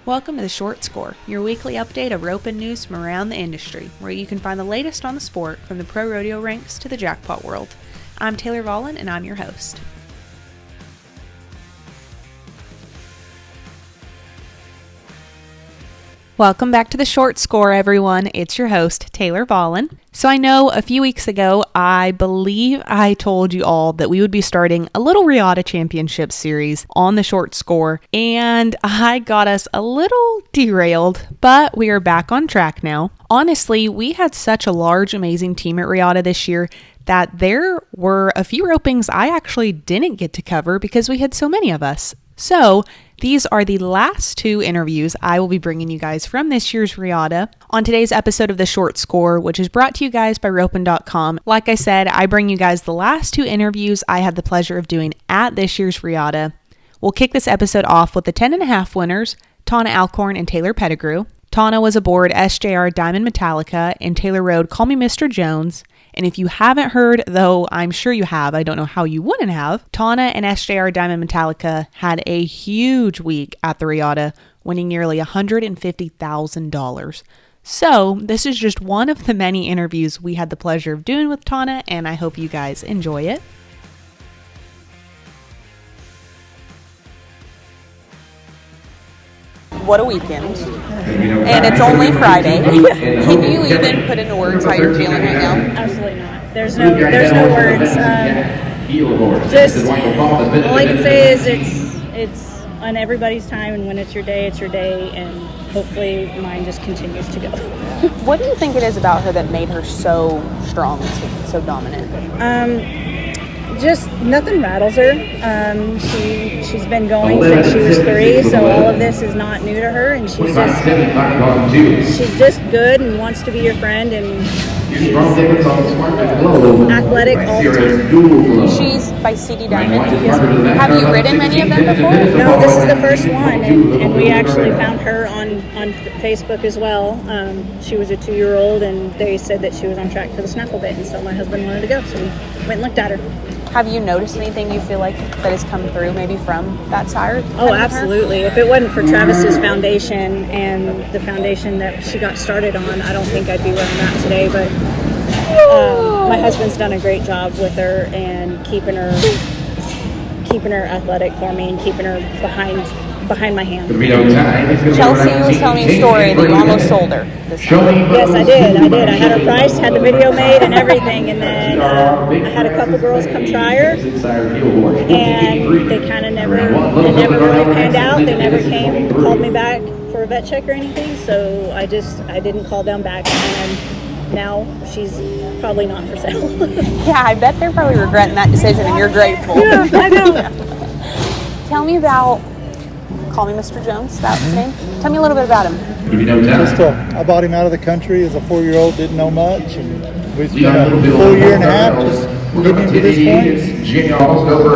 Welcome to The Short Score, your weekly update of roping news from around the industry, where you can find the latest on the sport from the pro rodeo ranks to the jackpot world. I'm Taylor Vollen, and I'm your host. Welcome back to The Short Score, everyone. It's your host, Taylor Vollen. So I know a few weeks ago, I believe I told you all that we would be starting a little Riata Championship series on The Short Score, and I got us a little derailed, but we are back on track now. Honestly, we had such a large, amazing team at Riata this year that there were a few ropings I actually didn't get to cover because we had so many of us. So these are the last two interviews I will be bringing you guys from this year's Riata on today's episode of The Short Score, which is brought to you guys by ropin.com. Like I said, I bring you guys the last two interviews I had the pleasure of doing at this year's Riata. We'll kick this episode off with the 10.5 winners, Tana Alcorn and Taylor Pettigrew. Tana was aboard SJR Diamond Metallica, and Taylor rode Call Me Mr. Jones. And if you haven't heard, though I'm sure you have, I don't know how you wouldn't have, Tana and SJR Diamond Metallica had a huge week at the Riata, winning nearly $150,000. So this is just one of the many interviews we had the pleasure of doing with Tana, and I hope you guys enjoy it. What a weekend. And it's only Friday. Can you even put into words how you're feeling right now? Absolutely not. There's no words. Just all I can say is it's on everybody's time, and when it's your day, and hopefully mine just continues to go. What do you think it is about her that made her so strong and so dominant? Just nothing rattles her. She's been going since she was 3, so all of this is not new to her, and she's just good and wants to be your friend, and she's athletic all the time. She's by CD Diamond. Have you ridden many of them before? No, this is the first one, and we actually found her on Facebook as well. She was a 2-year-old, and they said that she was on track for the snaffle bit, and so my husband wanted to go, so we went and looked at her. Have you noticed anything you feel like that has come through maybe from that sire? Oh, absolutely. If it wasn't for Travis's foundation and the foundation that she got started on, I don't think I'd be where I'm at today. But my husband's done a great job with her and keeping her athletic for me and keeping her behind my hand. Chelsea was telling me a story that you almost sold her this summer. Yes, I did. I had her priced, had the video made and everything, and then I had a couple girls come try her, and they kind of never really panned out. They never called me back for a vet check or anything, so I didn't call them back, and now she's probably not for sale. Yeah, I bet they're probably regretting that decision, and you're grateful. Yeah, I know. Tell me about Call Me Mr. Jones, that was his name. Tell me a little bit about him. I bought him out of the country as a 4-year-old, didn't know much, and we spent a full year and a half just getting him to this point.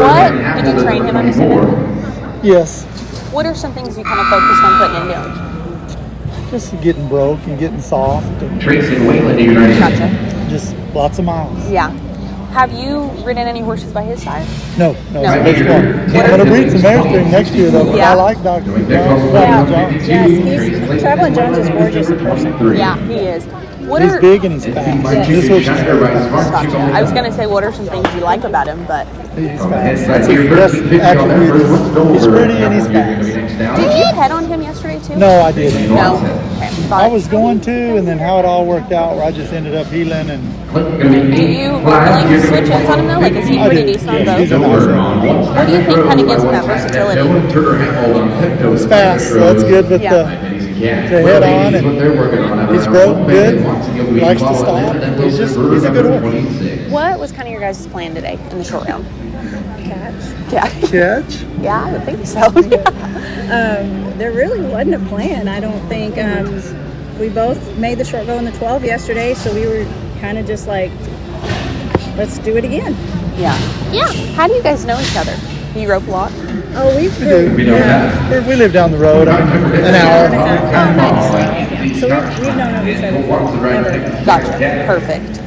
What? Did you train him, I'm assuming? Yes. What are some things you kind of focused on putting into him? Just getting broke and getting soft. And Gotcha. just lots of miles. Yeah. Have you ridden any horses by his side? No. It's the first one. I'm going to breed some Airstream next year, though, because I like Dr. Jones. Yes, Traveling Jones is gorgeous in person. Yeah, he is. He's big and he's fast. Yes. This horse is very fast. Gotcha. I was going to say, what are some things you like about him, but... He's fast. That's his best attribute. He's pretty and he's fast. Did you head on him yesterday, too? No, I didn't. No? Okay. I was going to, and then how it all worked out, where I just ended up healing. And do you really switch ends on him, though? Like, is he pretty decent on both? He's a nice one. What do you think kind of gives him that versatility? He's fast, so it's good with the head on, and he's broke good, likes to stop. He's a good horse. What was kind of your guys' plan today in the short round? Catch. Yeah, I would think so. There really wasn't a plan, I don't think. We both made the short go in the 12 yesterday, so we were kind of just like, let's do it again. Yeah. How do you guys know each other? Do you rope a lot? Oh, we live down the road, an hour. Oh, nice. Yeah. So we've known each other forever. Gotcha. Perfect.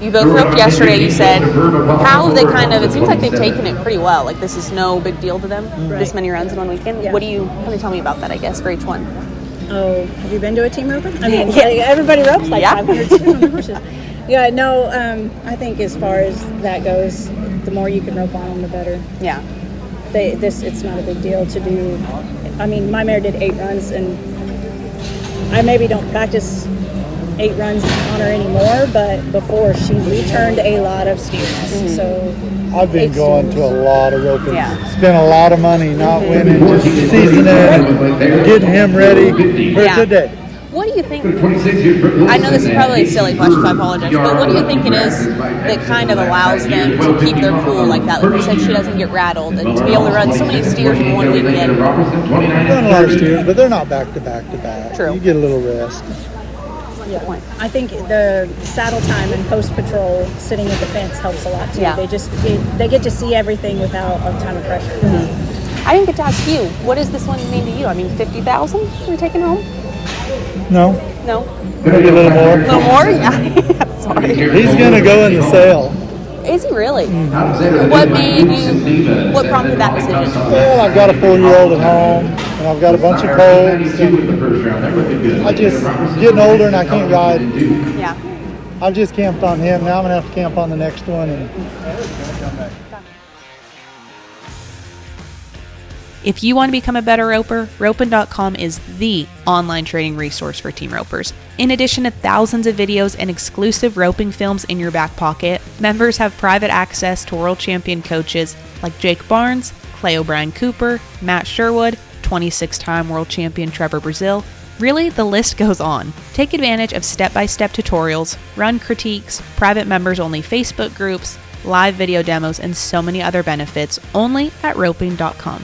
You both roped yesterday, you said. How have they it seems like they've taken it pretty well. Like, this is no big deal to them, this many runs in one weekend. Yeah. What do you kind of tell me about that, I guess, for each one? Oh, have you been to a team roping? I mean, everybody ropes like 500, 600 horses. Yeah, no, I think as far as that goes, the more you can rope on them, the better. Yeah. It's not a big deal to do. I mean, my mare did 8 runs, and I maybe don't practice 8 runs on her anymore, but before she returned a lot of steers. Mm-hmm. So I've been going to a lot of roping. Yeah. Spent a lot of money not winning, just seasoning and getting him ready for a good day. What do you think? I know this is probably a silly question, so I apologize. But what do you think it is that kind of allows them to keep their cool like that? Like you said, she doesn't get rattled, and to be able to run so many steers in one weekend. Run a lot of steers, but they're not back to back to back. True. You get a little rest. Yeah. I think the saddle time and post patrol sitting at the fence helps a lot too. Yeah. They get to see everything without a ton of pressure. Mm-hmm. I didn't get to ask you, what does this one mean to you? I mean, 50,000 you're taking home? No. Maybe a little more. A little more? Yeah. Sorry. He's going to go in the sale. Is he really? Mm-hmm. What prompted that decision? Well, I've got a 4-year-old at home, and I've got a bunch of colts. And I just getting older, and I can't ride. Yeah. I've just camped on him. Now I'm going to have to camp on the next one. And if you want to become a better roper, Ropin.com is the online training resource for team ropers. In addition to thousands of videos and exclusive roping films in your back pocket, members have private access to world champion coaches like Jake Barnes, Clay O'Brien Cooper, Matt Sherwood, 26-time world champion Trevor Brazil. Really, the list goes on. Take advantage of step-by-step tutorials, run critiques, private members-only Facebook groups, live video demos, and so many other benefits only at Roping.com.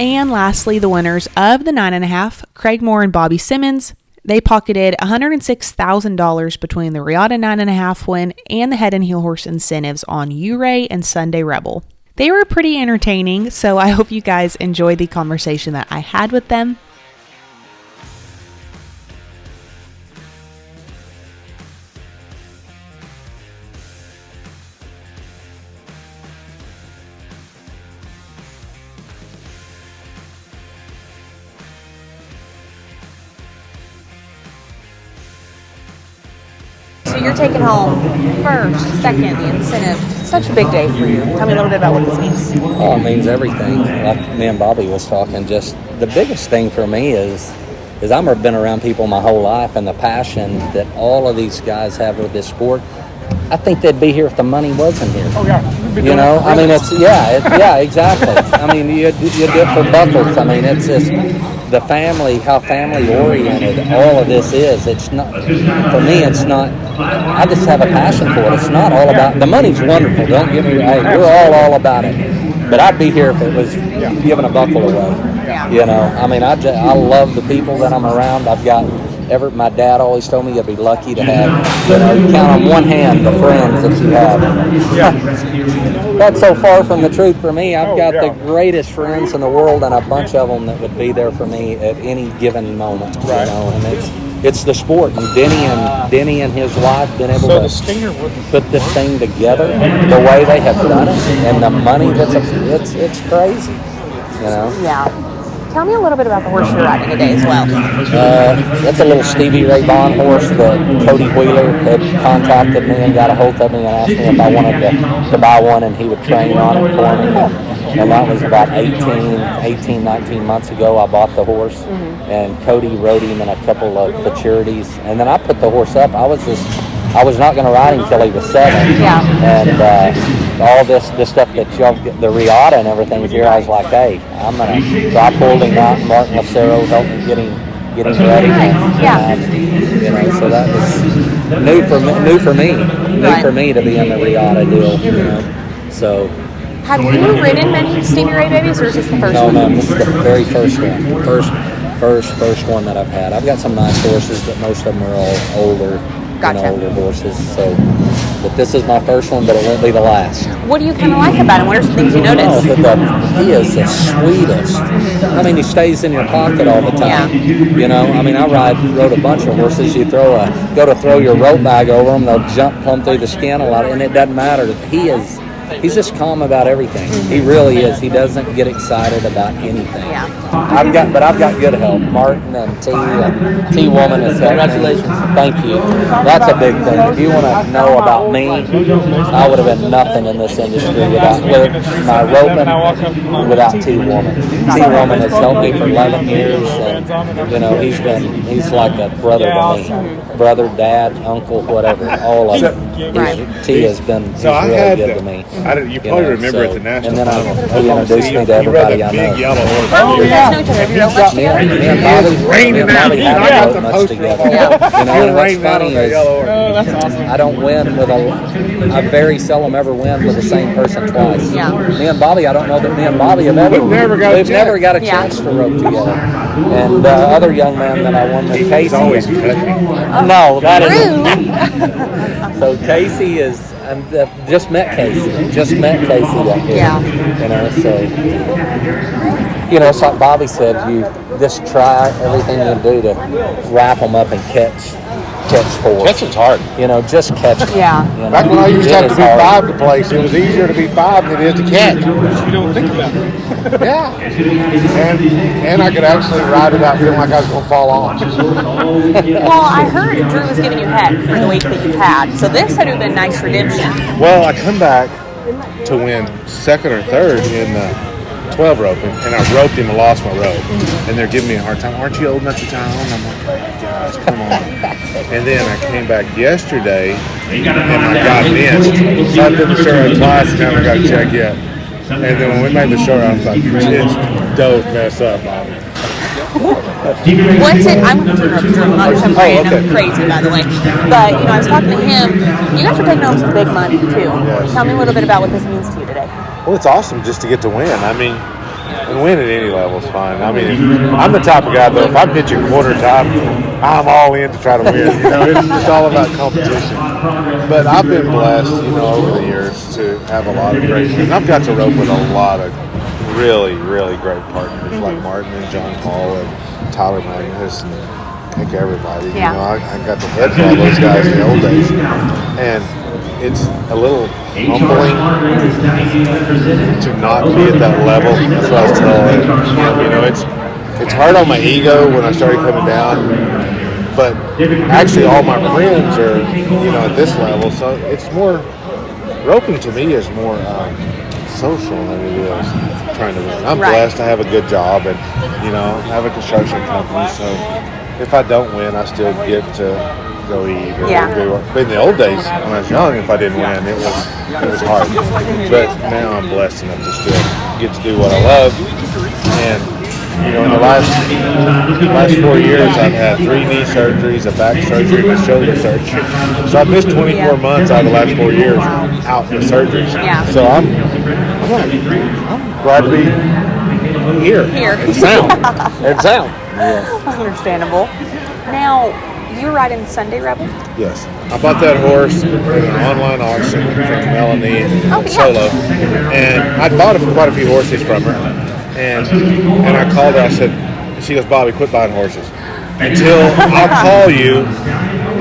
And lastly, the winners of the 9.5, Craig Moore and Bobby Simmons. They pocketed $106,000 between the Riata 9.5 win and the head and heel horse incentives on Uray and Sunday Rebel. They were pretty entertaining, so I hope you guys enjoyed the conversation that I had with them. So you're taking home first, second, the incentive. Such a big day for you. Tell me a little bit about what this means. Oh, it means everything. Like me and Bobby was talking, just the biggest thing for me is I've been around people my whole life, and the passion that all of these guys have with this sport. I think they'd be here if the money wasn't here. oh yeah, You know, I mean, it's exactly. I mean, you do it for buckles. I mean, it's just the family, how family oriented all of this is. It's not for me. It's not. I just have a passion for it. It's not all about the money's wonderful. Don't get me wrong. We're all about it. But I'd be here if it was giving a buckle away. Yeah. You know, I mean, I love the people that I'm around. I've got. My dad always told me you'd be lucky to have, you count on one hand the friends that you have. That's so far from the truth for me. I've got the greatest friends in the world, and a bunch of them that would be there for me at any given moment. Right. You know, and it's the sport. And Denny and his wife been able to put this thing together the way they have done it, and the money it's crazy. You know. Yeah. Tell me a little bit about the horse you're riding today as well. That's a little Stevie Ray Vaughan horse that Cody Wheeler had contacted me and got a hold of me and asked me if I wanted to buy one, and he would train on it for me. And that was about 18, 19 months ago. I bought the horse, and Cody rode him in a couple of futurities. And then I put the horse up. I was not going to ride him until he was 7. Yeah. And all this stuff that y'all get, the Riata and everything is here. I was like, hey, so I pulled him out, and Martin Lucero helped me get him ready. Yeah. You know, so that was new for me to be in the Riata deal. You know, so. Have you ridden many Stevie Ray babies, or is this the first one? No, this is the very first one. First one that I've had. I've got some nice horses, but most of them are all older. Gotcha. Older horses. So But this is my first one, but it won't be the last. What do you kind of like about him? What are some things you notice? He is the sweetest. I mean, he stays in your pocket all the time. You know, I mean, I rode a bunch of horses. You go to throw your rope bag over them, they'll jump plumb through the skin a lot, and it doesn't matter. He's just calm about everything. He really is. He doesn't get excited about anything. Yeah. I've got good help. Martin and T Woman is helping. Congratulations. Thank you. That's a big thing. If you want to know about me, I would have been nothing in this industry without my roping, without T Woman. T Woman has helped me for 11 years, and you know he's like a brother to me, brother, dad, uncle, whatever, all of them. T has been really good to me. You probably remember at the National. And then he introduced me to everybody I know. Yellow horse. Oh, you guys know each other. Have you rode much together? Me and Bobby haven't rode much together. You know, and what's funny is That's awesome. I don't win with I very seldom ever win with the same person twice. Yeah. Me and Bobby, I don't know that me and Bobby have ever. We've never got a chance to rope together. And other young man that I won with, Casey. Always cut me. No, that is. So Casey is. Just met Casey up here. Yeah. You know, so you know, it's like Bobby said, you just try everything you do to wrap them up and catch four. Catching's hard. You know, just catch them. Yeah. You know, Back when I used to it have to is be hard. 5 to place, it was easier to be 5 than it is to catch. You don't think about it. Yeah. And I could actually ride it out feeling like I was going to fall off. Well, I heard Drew was giving you heck for the week that you've had, so this had been nice redemption. Well, I come back to win 2nd or 3rd in 12 roping, and I roped him and lost my rope. And they're giving me a hard time. Aren't you old enough to tie on? I'm like, oh, guys, come on. And then I came back yesterday, and I got missed. So I did the short twice, and I got to check yet. And then when we made the short, I was like, just don't mess up on it. What's it? I'm going to turn up Drew. I'm not some random crazy, by the way. But, you know, I was talking to him. You guys are taking home some big money, too. Yes. Tell me a little bit about what this means to you today. Well, it's awesome just to get to win. I mean, and win at any level is fine. I mean, I'm the type of guy, though, if I pitch a quarter time, I'm all in to try to win. You know, it's just all about competition. But I've been blessed, you know, over the years to have a lot of great wins. I've got to rope with a lot of really, really great partners like Martin and John Paul and Tyler Magnus and pick everybody. Yeah. You know, I got to head for all those guys in the old days. And it's a little humbling to not be at that level. That's what I was telling him. You know, it's hard on my ego when I started coming down, but actually all my friends are, you know, at this level. So it's more, roping to me is more social than it is trying to win. I'm blessed. I have a good job, and you know, I have a construction company. So if I don't win, I still get to go eat or do work. But in the old days, when I was young, if I didn't win, it was hard. But now I'm blessed enough to still get to do what I love. And you know, in the last 4 years, I've had 3 knee surgeries, a back surgery, and a shoulder surgery. So I've missed 24 months out of the last 4 years out with surgeries. Yeah. So I'm glad to be here. And sound. And sound. Yeah. Understandable. Now, you're riding Sunday Rebel? Yes. I bought that horse in an online auction from Melanie Solo. And I'd bought quite a few horses from her. And I called her, I said, she goes, Bobby, quit buying horses. Until I'll call you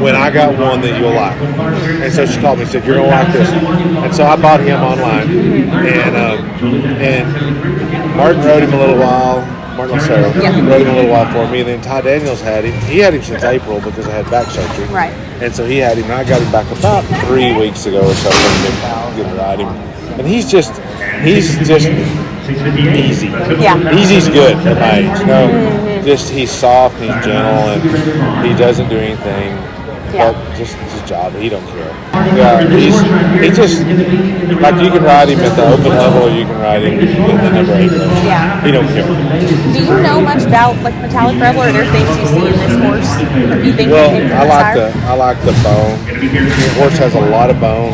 when I got one that you'll like. And so she called me and said, you're going to like this one. And so I bought him online. And Martin rode him a little while. Martin Lucero rode him a little while for me. And then Ty Daniels had him. He had him since April because I had back surgery. Right. And so he had him. And I got him back about 3 weeks ago or so. Get to ride him. And he's just easy. Yeah. Easy's good at my age. You know, just he's soft, he's gentle, and he doesn't do anything. Yeah. But just his job, he don't care. Yeah, he just like you can ride him at the open level, or you can ride him in the number 8 range. Yeah. He don't care. Do you know much about like Metallic Rebel? Or are there things you see in this horse that you think Well, came from I like the bone. The horse has a lot of bone,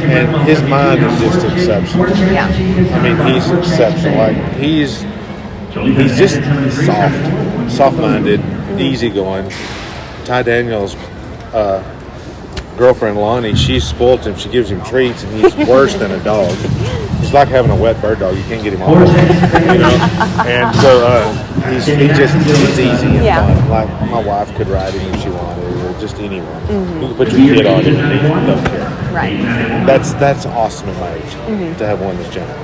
and his mind is just exceptional. Yeah. I mean, he's exceptional. Like he's just soft-minded, easygoing. Ty Daniels girlfriend Lonnie, she's spoiled him. She gives him treats, and he's worse than a dog. It's like having a wet bird dog. You can't get him off. You know? And so he's easy and fun. Like my wife could ride him if she wanted, or just anyone. You can put your kid on him and he don't care. Right. That's awesome at my age to have one that's gentle.